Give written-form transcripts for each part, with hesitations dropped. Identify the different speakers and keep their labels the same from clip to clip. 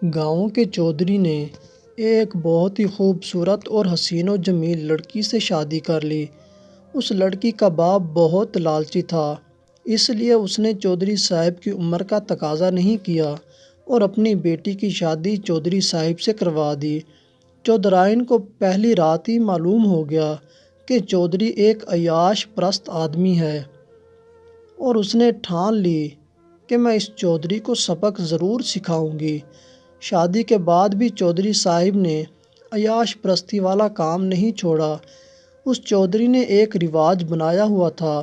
Speaker 1: گاؤں کے چودھری نے ایک بہت ہی خوبصورت اور حسین و جمیل لڑکی سے شادی کر لی۔ اس لڑکی کا باپ بہت لالچی تھا، اس لیے اس نے چودھری صاحب کی عمر کا تقاضا نہیں کیا اور اپنی بیٹی کی شادی چودھری صاحب سے کروا دی۔ چودھرائن کو پہلی رات ہی معلوم ہو گیا کہ چودھری ایک عیاش پرست آدمی ہے، اور اس نے ٹھان لی کہ میں اس چودھری کو سبق ضرور سکھاؤں گی۔ شادی کے بعد بھی چودھری صاحب نے عیاش پرستی والا کام نہیں چھوڑا۔ اس چودھری نے ایک رواج بنایا ہوا تھا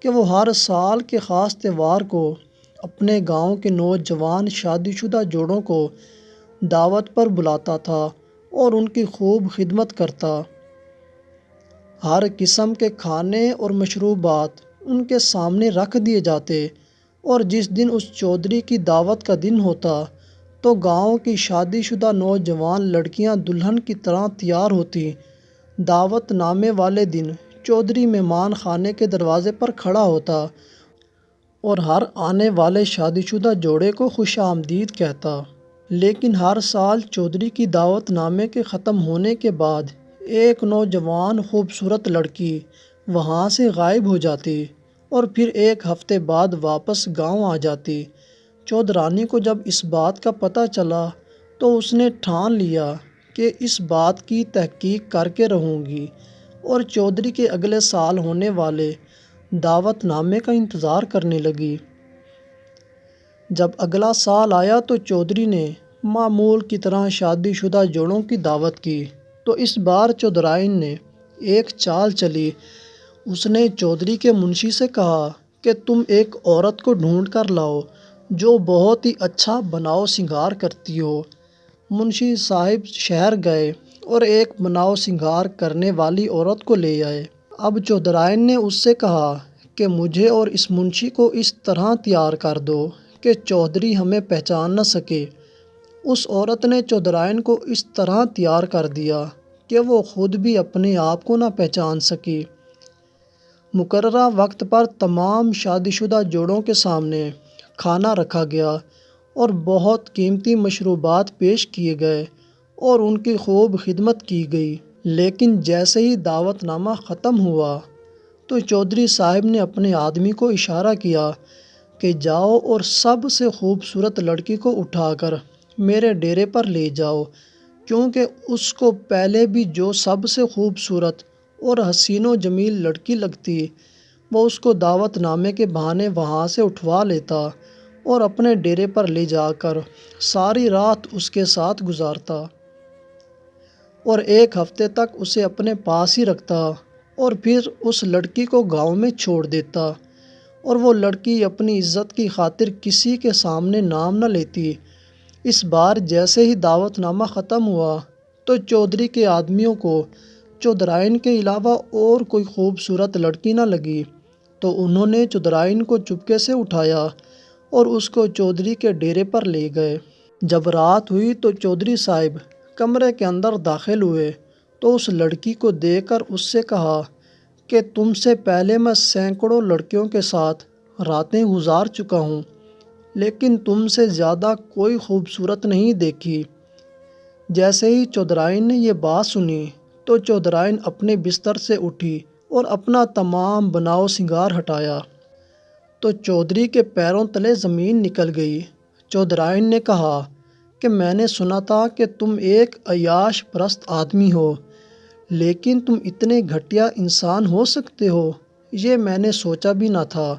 Speaker 1: کہ وہ ہر سال کے خاص تہوار کو اپنے گاؤں کے نوجوان شادی شدہ جوڑوں کو دعوت پر بلاتا تھا اور ان کی خوب خدمت کرتا۔ ہر قسم کے کھانے اور مشروبات ان کے سامنے رکھ دیے جاتے، اور جس دن اس چودھری کی دعوت کا دن ہوتا تو گاؤں کی شادی شدہ نوجوان لڑکیاں دلہن کی طرح تیار ہوتی۔ دعوت نامے والے دن چودھری مہمان خانے کے دروازے پر کھڑا ہوتا اور ہر آنے والے شادی شدہ جوڑے کو خوش آمدید کہتا۔ لیکن ہر سال چودھری کی دعوت نامے کے ختم ہونے کے بعد ایک نوجوان خوبصورت لڑکی وہاں سے غائب ہو جاتی اور پھر ایک ہفتے بعد واپس گاؤں آ جاتی۔ چودھرانی کو جب اس بات کا پتہ چلا تو اس نے ٹھان لیا کہ اس بات کی تحقیق کر کے رہوں گی، اور چودھری کے اگلے سال ہونے والے دعوت نامے کا انتظار کرنے لگی۔ جب اگلا سال آیا تو چودھری نے معمول کی طرح شادی شدہ جوڑوں کی دعوت کی، تو اس بار چودھرائن نے ایک چال چلی۔ اس نے چودھری کے منشی سے کہا کہ تم ایک عورت کو ڈھونڈ کر لاؤ جو بہت ہی اچھا بناؤ سنگار کرتی ہو۔ منشی صاحب شہر گئے اور ایک بناؤ سنگار کرنے والی عورت کو لے آئے۔ اب چودھرائن نے اس سے کہا کہ مجھے اور اس منشی کو اس طرح تیار کر دو کہ چودھری ہمیں پہچان نہ سکے۔ اس عورت نے چودھرائن کو اس طرح تیار کر دیا کہ وہ خود بھی اپنے آپ کو نہ پہچان سکی۔ مقررہ وقت پر تمام شادی شدہ جوڑوں کے سامنے کھانا رکھا گیا اور بہت قیمتی مشروبات پیش کیے گئے اور ان کی خوب خدمت کی گئی۔ لیکن جیسے ہی دعوت نامہ ختم ہوا تو چودھری صاحب نے اپنے آدمی کو اشارہ کیا کہ جاؤ اور سب سے خوبصورت لڑکی کو اٹھا کر میرے ڈیرے پر لے جاؤ، کیونکہ اس کو پہلے بھی جو سب سے خوبصورت اور حسین و جمیل لڑکی لگتی وہ اس کو دعوت نامے کے بہانے وہاں سے اٹھوا لیتا اور اپنے ڈیرے پر لے جا کر ساری رات اس کے ساتھ گزارتا اور ایک ہفتے تک اسے اپنے پاس ہی رکھتا، اور پھر اس لڑکی کو گاؤں میں چھوڑ دیتا، اور وہ لڑکی اپنی عزت کی خاطر کسی کے سامنے نام نہ لیتی۔ اس بار جیسے ہی دعوت نامہ ختم ہوا تو چودھری کے آدمیوں کو چودھرائن کے علاوہ اور کوئی خوبصورت لڑکی نہ لگی، تو انہوں نے چودھرائن کو چپکے سے اٹھایا اور اس کو چودھری کے ڈیرے پر لے گئے۔ جب رات ہوئی تو چودھری صاحب کمرے کے اندر داخل ہوئے تو اس لڑکی کو دیکھ کر اس سے کہا کہ تم سے پہلے میں سینکڑوں لڑکیوں کے ساتھ راتیں گزار چکا ہوں، لیکن تم سے زیادہ کوئی خوبصورت نہیں دیکھی۔ جیسے ہی چودھرائن نے یہ بات سنی تو چودھرائن اپنے بستر سے اٹھی اور اپنا تمام بناؤ سنگار ہٹایا تو چودھری کے پیروں تلے زمین نکل گئی۔ چودھرائن نے کہا کہ میں نے سنا تھا کہ تم ایک عیاش پرست آدمی ہو، لیکن تم اتنے گھٹیا انسان ہو سکتے ہو، یہ میں نے سوچا بھی نہ تھا۔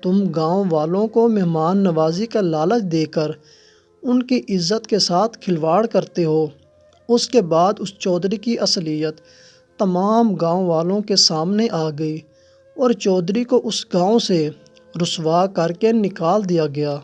Speaker 1: تم گاؤں والوں کو مہمان نوازی کا لالچ دے کر ان کی عزت کے ساتھ کھلواڑ کرتے ہو۔ اس کے بعد اس چودھری کی اصلیت تمام گاؤں والوں کے سامنے آ گئی اور چودھری کو اس گاؤں سے رسوا کر کے نکال دیا گیا۔